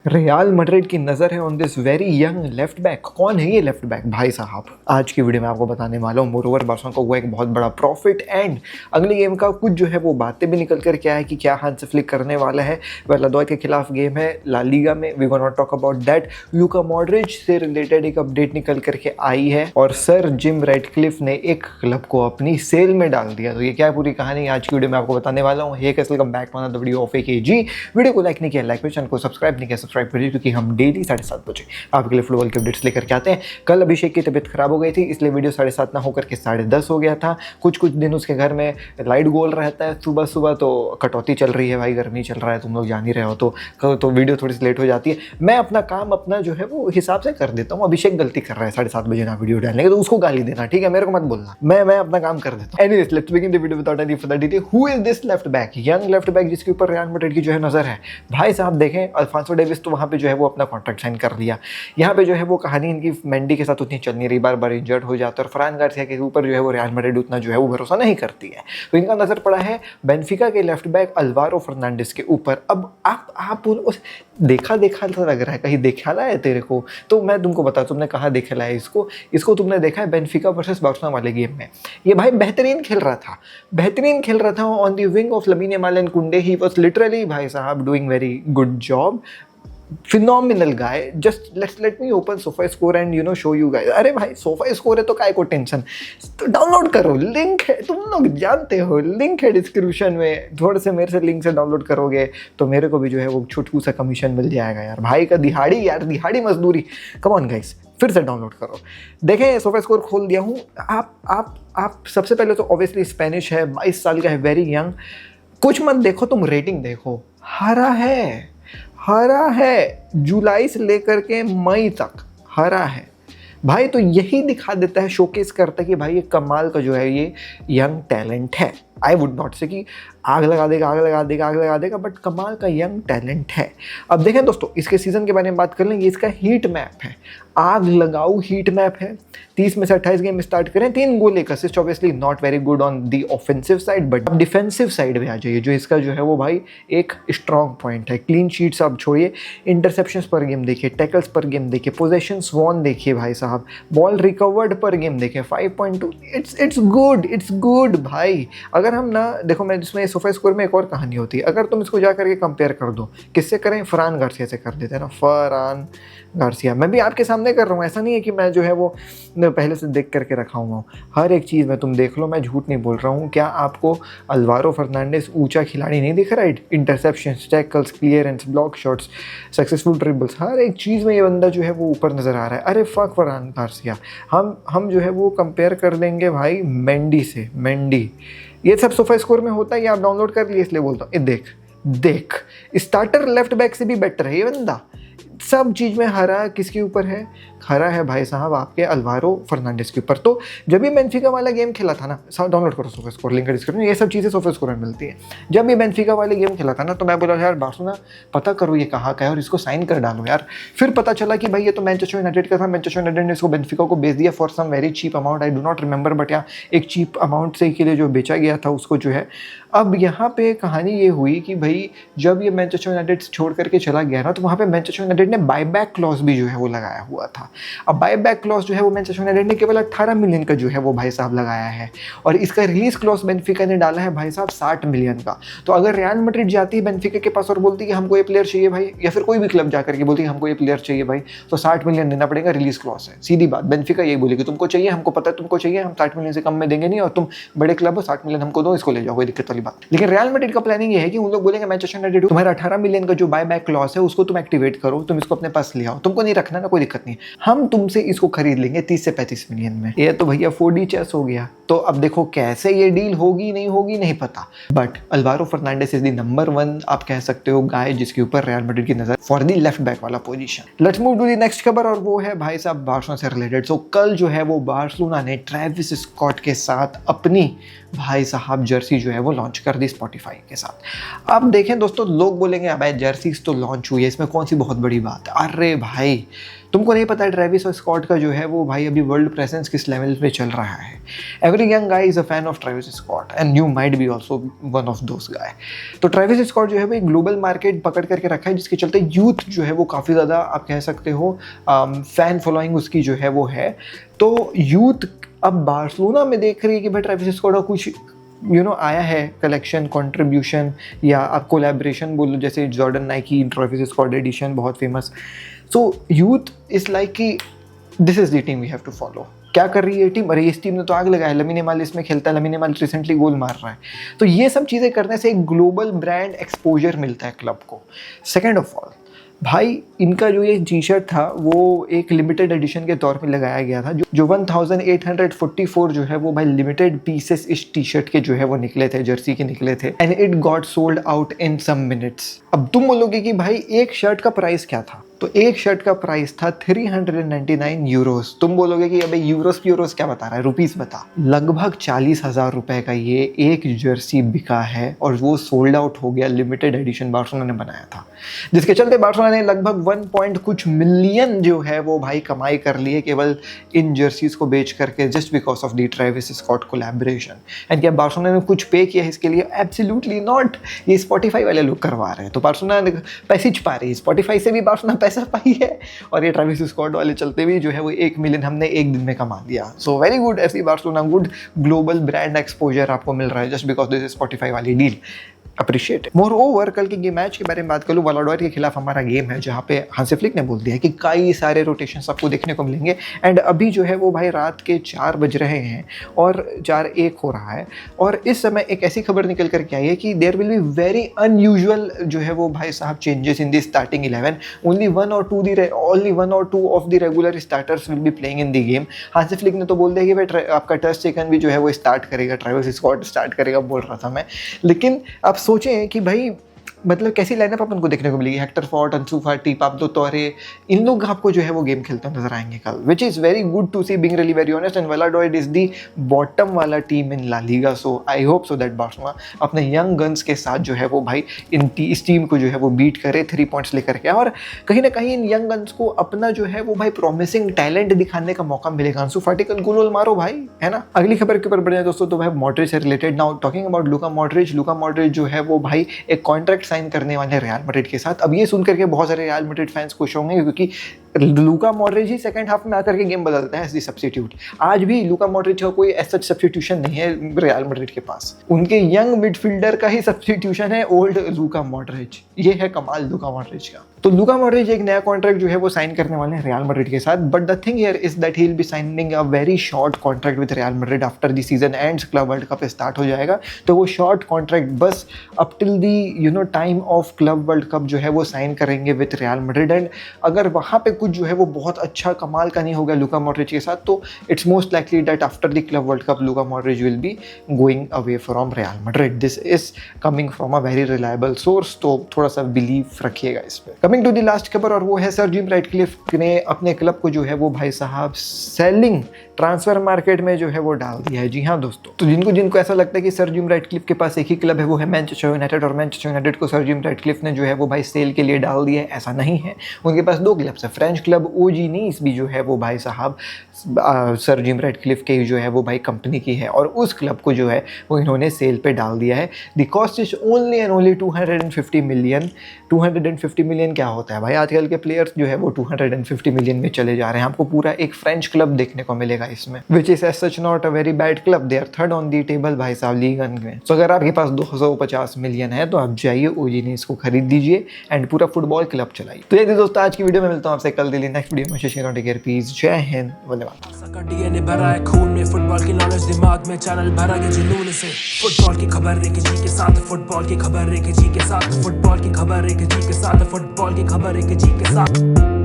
Real Madrid की नज़र है on this very young left back. कौन है ये लेफ्ट बैक भाई साहब? आज की वीडियो में आपको बताने वाला हूँ। मोरोवर बार्सा को हुआ एक बहुत बड़ा प्रॉफिट एंड अगली गेम का कुछ जो है वो बातें भी निकल कर क्या है कि क्या हाथ से फ्लिक करने वाला है। वेलाडोलिड के खिलाफ गेम है ला लीगा में, we gonna talk about that. Luka Modric से रिलेटेड एक अपडेट निकल करके आई है और सर जिम रेडक्लिफ ने एक क्लब को अपनी सेल में डाल दिया। तो ये क्या पूरी कहानी आज की वीडियो में आपको बताने वाला हूँ। हे कैसे welcome back to another video of AKG. Video को लाइक नहीं किया लाइक, चैनल को सब्सक्राइब नहीं किया सब्सक्राइब करिए, क्योंकि हम डेली 7:30 बजे आपके लिए फुटबॉल के अपडेट्स लेकर के आते हैं। कल अभिषेक की तबीयत खराब हो गई थी, इसलिए वीडियो 7:30 ना होकर के 10:30 हो गया था। कुछ दिन उसके घर में लाइट गोल रहता है सुबह सुबह, तो कटौती चल रही है भाई, गर्मी चल रहा है, तुम लोग जान ही रहे हो, तो वीडियो थोड़ी सी लेट हो जाती है। मैं अपना काम अपना जो है वो हिसाब से कर देता हूँ। अभिषेक गलती कर रहा है 7:30 बजे ना वीडियो डालने के, तो उसको गाली देना, ठीक है, मेरे को मत बोलना। मैं अपना काम कर देता हूँ। Anyways let's begin the video without any further delay. Who is this left back, young left back जिसके ऊपर रियल मैड्रिड की जो है नजर है। भाई साहब देखें, अल्फांसो डेविस तो वहाँ पे जो है वो अपना कॉन्ट्रैक्ट साइन कर लिया। यहाँ पे जो है वो कहानी इनकी मेंडी के साथ उतनी चल नहीं रही, बार बार इंजर्ड हो जाता है और फरान गार्सिया के ऊपर जो है वो रियल मैड्रिड उतना जो है वो भरोसा नहीं करती है। तो इनका नजर पड़ा है बेंफिका के लेफ्ट बैक अल्वारो फर्नांडिस के ऊपर। अब आप उस देखा तो लग रहा है, कहीं देखा है तेरे को? तो मैं तुमको बता, तुमने कहाँ देखा है इसको तुमने देखा है बेंफिका वर्सेस बार्सिलोना वाले गेम में। ये भाई बेहतरीन खेल रहा था on the wing of lamin Yamal and कुंडे। ही वाज लिटरली भाई साहब doing very good job, phenomenal guy. Just let me open sofa score and show you guys. अरे भाई सोफा स्कोर है तो काय को टेंशन, तो डाउनलोड करो, लिंक है, तुम लोग जानते हो लिंक है डिस्क्रिप्शन में। थोड़े से मेरे से लिंक से डाउनलोड करोगे तो मेरे को भी जो है वो छुटकू सा कमीशन मिल जाएगा यार। भाई का दिहाड़ी मजदूरी। कम ऑन गाइस, फिर से डाउनलोड करो। देखें सोफा स्कोर खोल दिया हूँ। आप सबसे पहले तो ऑब्वियसली स्पेनिश है, 22 साल का है, वेरी यंग। कुछ मत देखो, तुम रेटिंग देखो। हरा है जुलाई से लेकर के मई तक हरा है भाई। तो यही दिखा देता है, शोकेस करता है कि भाई ये कमाल का जो है ये यंग टैलेंट है। आई वुड नॉट से कि आग लगा देगा, बट कमाल का यंग टैलेंट है। अब देखें दोस्तों, इसके सीज़न के बारे में बात कर लें। ये इसका हीट मैप है, आग लगाऊ हीट मैप है। 30 में से 28 गेम स्टार्ट करें, 3 गोल, 1 assist. Obviously not very good on the offensive side, but अब डिफेंसिव साइड में आ जाइए, जो इसका जो है वो भाई एक स्ट्रॉन्ग पॉइंट है। क्लीन शीट्स आप छोड़िए, इंटरसेप्शंस पर गेम देखिए, टैकल्स पर गेम देखिए, पोजेशंस वॉन देखिए भाई साहब, बॉल रिकवर्ड पर गेम देखिए 5.2। इट्स गुड भाई। अगर हम ना देखो, मैं जिसमें सोफा स्कोर में एक और कहानी होती है। अगर तुम इसको जा करके कंपेयर कर दो, किससे करें? फरान गार्सिया से कर देते हैं ना, फरान गार्सिया। मैं भी आपके सामने कर रहा हूँ, ऐसा नहीं है कि मैं जो है वो पहले से देख करके रखा हुआ हूँ। हर एक चीज़ में तुम देख लो, मैं झूठ नहीं बोल रहा हूँ। क्या आपको अल्वारो फर्नांडिस ऊंचा खिलाड़ी नहीं दिख रहा है? Interceptions, tackles, clearance, block shots, successful dribbles, हर एक चीज़ में ये बंदा जो है वो ऊपर नज़र आ रहा है। अरे फक फरान गार्सिया। हम जो है वो कंपेयर कर देंगे भाई मेंडी से। मेंडी ये सब सोफा स्कोर में होता है, ये आप डाउनलोड कर लिए इसलिए बोलता हूँ। देख स्टार्टर लेफ्ट बैक से भी बेटर है ये बंदा। सब चीज़ में हरा किसके ऊपर है? हरा है भाई साहब आपके अल्वारो फर्नांडिस के ऊपर। तो जब भी बेंफिका वाला गेम खेला था ना, डाउनलोड करो सोफा स्कोर, लिंक डिस्क्रिप्शन, ये सब चीज़ें सोफा स्कोर में मिलती है। जब भी बेंफिका वाले गेम खेला था ना, तो मैं बोला यार बार्सिलोना पता करो ये कहाँ का है और इसको साइन कर डालो यार। फिर पता चला कि भाई ये तो मैनचेस्टर यूनाइटेड का था। मैनचेस्टर यूनाइटेड ने इसको बेंफिका को बेच दिया for some very cheap amount, I do not remember, but या एक चीप अमाउंट से के लिए जो बेचा गया था उसको जो है। अब यहाँ पे कहानी ये हुई कि भाई जब ये मैनचेस्टर यूनाइटेड छोड़ करके चला गया ना, तो वहाँ पे मैनचेस्टर यूनाइटेड ने बायबैक क्लॉज भी जो है वो लगाया हुआ था। अब बायबैक क्लॉज जो है वो मैनचेस्टर यूनाइटेड ने केवल 18 मिलियन का जो है वो भाई साहब लगाया है, और इसका रिलीज क्लॉज बेंफिका ने डाला है भाई साहब 60 मिलियन का। तो अगर रियल मैड्रिड जाती है बेंफिका के पास और बोलती है कि हमको ये प्लेयर चाहिए भाई, या फिर कोई भी क्लब जाकर के बोलती है हमको ये प्लेयर चाहिए भाई, तो 60 मिलियन देना पड़ेगा, रिलीज क्लॉज है। सीधी बात, बेंफिका यही बोलेगी तुमको चाहिए, हमको पता है तुमको चाहिए, हम 60 मिलियन से कम में देंगे नहीं, और तुम बड़े क्लब हो, 60 मिलियन हमको दो, इसको ले जाओ, कोई दिक्कत वाली बात। लेकिन रियल मैड्रिड का प्लानिंग ये है कि उन लोग बोलेंगे मैनचेस्टर यूनाइटेड तुम्हारा 18 मिलियन का जो बायबैक क्लॉज है उसको तुम एक्टिवेट करो, तुम इसको अपने पास ले आओ, तुमको नहीं रखना ना, कोई दिक्कत नहीं, हम तुमसे इसको खरीद लेंगे 30 से 35 मिलियन में। ये तो भैया 4D चेस हो गया। तो अब देखो कैसे ये डील होगी नहीं पता, but Alvaro Fernandes is the number 1 आप कह सकते हो गाय जिसके ऊपर रियल मैड्रिड की नजर फॉर द लेफ्ट बैक वाला position. Let's move to the next खबर, और वो है भाई साहब बार्सिलोना से रिलेटेड। सो कल जो है वो बार्सिलोना ने ट्रेविस स्कॉट के साथ अपनी भाई साहब जर्सी जो है वो लॉन्च कर दी स्पॉटिफाई के साथ। अब देखें दोस्तों, लोग बोलेंगे अब जर्सीज तो लॉन्च हुई है, इसमें कौन सी बहुत बड़ी बात है। अरे भाई तुमको नहीं पता ट्रेविस स्कॉट का जो है वो भाई अभी वर्ल्ड प्रेजेंस किस लेवल पे चल रहा है। Every young guy is a fan of Travis Scott and you might be also one of those guy. तो ट्रेविस स्कॉट जो है वो एक ग्लोबल मार्केट पकड़ करके रखा है, जिसके चलते यूथ जो है वो काफ़ी ज़्यादा आप कह सकते हो फैन फॉलोइंग उसकी जो है वो है। तो यूथ अब बार्सिलोना में देख रही है कि भाई ट्रेविस स्कॉट का कुछ आया है कलेक्शन कंट्रीब्यूशन या आप कोलैबोरेशन बोल लो, जैसे Jordan Nike Travis Scott edition बहुत फेमस। सो यूथ इज लाइक कि this is the team we have to follow. क्या कर रही है टीम? अरे इस टीम ने तो आग लगाया, लमीन यमाल इसमें खेलता है, लमीन यमाल रिसेंटली गोल मार रहा है। तो ये सब चीज़ें करने से एक ग्लोबल ब्रांड एक्सपोजर मिलता है क्लब को। सेकेंड ऑफ ऑल भाई इनका जो ये टी शर्ट था वो एक लिमिटेड एडिशन के तौर पे लगाया गया था, जो 1844 जो है वो भाई लिमिटेड पीसेस इस टी शर्ट के जो है वो निकले थे, जर्सी के निकले थे, and it got sold out in some minutes. अब तुम बोलोगे कि भाई एक शर्ट का प्राइस क्या था, तो एक शर्ट का प्राइस था 399 यूरोस। तुम बोलोगे कि अबे यूरोस क्या बता रहा है, रुपीस बता। लगभग 40,000 रुपए का ये एक जर्सी बिका है और वो सोल्ड आउट हो गया, लिमिटेड एडिशन बार्सिलोना ने बनाया था, जिसके चलते बार्सिलोना ने लगभग 1 पॉइंट कुछ मिलियन जो है वो भाई कमाई कर लिए केवल इन जर्सीज को बेच करके, just because of the Travis Scott collaboration. And क्या बार्सिलोना ने कुछ पे किया है इसके लिए? Absolutely not. ये स्पॉटिफाई वाले लोग करवा रहे हैं, तो बार्सिलोना पैसे छुपा रही है, स्पॉटिफाई से भी बार्सिलोना पैसा पाई है और ये ट्रेविस स्कॉट वाले चलते भी जो है वो 1 मिलियन हमने एक दिन में कमा दिया। So very good FC Barcelona, good global brand exposure आपको मिल रहा है जस्ट बिकॉज दिस स्पॉटिफाई वाली डील। अप्रिशिएट। मोर ओवर कल के मैच के बारे में बात करूँ, वलाडोयर के खिलाफ हमारा गेम है जहाँ पे हांसी फ्लिक ने बोल दिया है कि कई सारे रोटेशंस आपको देखने को मिलेंगे। एंड अभी जो है वो भाई रात के 4 बज रहे हैं और 4:01 हो रहा है, और इस समय एक ऐसी खबर निकल करके आई है कि there will be very unusual जो है वो भाई साहब changes in the starting 11। Only one और two of the regular starters will be playing in the game. Hansi Flick ने तो बोल दिया कि भाई आपका टर स्टेगन भी जो है वो स्टार्ट करेगा, ट्रेविस स्कॉट स्टार्ट करेगा बोल रहा था मैं। लेकिन आप सोचें कि भाई मतलब कैसी लाइनअप अपन को देखने को मिलेगी। हेक्टर फोर्ट, अंसू फाटी, पाब्लो तोरे, इन लोग आपको जो है वो गेम खेलते नजर आएंगे कल, which is very good to see, being really very honest. And Valladolid is the bottom वाला team in La Liga, so I hope so that Barcelona अपने यंग गन्स के साथ जो है वो भाई इस टीम को जो है वो बीट करे, 3 पॉइंट्स लेकर के, और कहीं ना कहीं इन यंग गन्स को अपना जो है वो भाई प्रॉमिसिंग टैलेंट दिखाने का मौका मिलेगा। अंसू फाटी कल गोल मारो भाई, है ना। अगली खबर के ऊपर बढ़ जाए दोस्तों, तो भाई मॉड्रिच से related. Now talking about Luka Modric जो है वो भाई एक कॉन्ट्रैक्ट साइन करने वाले रियल मैड्रिड के साथ। अब ये सुन करके बहुत सारे रियल मैड्रिड फैंस खुश होंगे, क्योंकि लूका मॉड्रिच ही सेकंड हाफ में आकर के गेम बदलता है एज द सब्स्टिट्यूट। आज भी लूका मॉड्रिच का कोई ऐसा सब्स्टिट्यूशन नहीं है रियल मैड्रिड के पास, उनके यंग मिडफील्डर का ही सब्स्टिट्यूशन है ओल्ड लूका मॉड्रिच। ये है कमाल लूका मॉड्रिच का। तो लूका मॉड्रिच एक नया कॉन्ट्रैक्ट जो है वो साइन करने वाले हैं रियल मैड्रिड के साथ, but the thing here is that he will be signing a very short contract with real Madrid after the season ends. Club world cup start हो जाएगा, तो वो शॉर्ट कॉन्ट्रैक्ट बस up till the time of club world cup जो है वो sign करेंगे with real Madrid. And अगर वहाँ पे कुछ जो है वो बहुत अच्छा कमाल का नहीं होगा लूका मॉड्रिच के साथ, तो it's most likely that after the club world cup Luka Modric will be going away from real Madrid. This is coming from a very reliable source, तो थोड़ा सा बिलीव रखिएगा इस पर। कमिंग टू द लास्ट खबर, और वो है सर जिम राटक्लिफ ने अपने क्लब को जो है वो भाई साहब सेलिंग ट्रांसफर मार्केट में जो है वो डाल दिया है। जी हाँ दोस्तों, तो जिनको ऐसा लगता है कि सर जिम राटक्लिफ के पास एक ही क्लब है, वो है मैनचेस्टर यूनाइटेड, और मैनचेस्टर यूनाइटेड को सर जिम राटक्लिफ ने जो है वो भाई सेल के लिए डाल दिया है, ऐसा नहीं है। उनके पास 2 क्लब्स है, फ्रेंच क्लब ओजी नीस भी जो है वो भाई साहब सर जिम राटक्लिफ के जो है वो भाई कंपनी की है, और उस क्लब को जो है वो इन्होंने सेल पे डाल दिया है। The cost is only and only 250 million. 250 million क्या होता है भाई, आजकल के प्लेयर्स जो है वो 250 मिलियन में चले जा रहे हैं। आपको पूरा एक फ्रेंच क्लब देखने को मिलेगा इसमें, which is as such not a very bad club, they are 3rd on the table भाई साहब लीग वन में। तो अगर आपके पास 250 मिलियन है तो आप जाइए ओजी नीस को खरीद दीजिए एंड पूरा फुटबॉल क्लब चलाइए। तो ये दोस्तों आज की वीडियो में मिलता हूँ आपसे कल दिल्ली नेक्स्ट वीडियो में। टेक केयर, पीस, जय हिंद, धन्यवाद। डीएनए भरा है खून में, फुटबॉल की नॉलेज दिमाग में, चैनल भरा के जुनून से। फुटबॉल की खबर एक जी के साथ, फुटबॉल की खबर एक जी के साथ, फुटबॉल की खबर एक जी के साथ, फुटबॉल की खबर एक जी के साथ।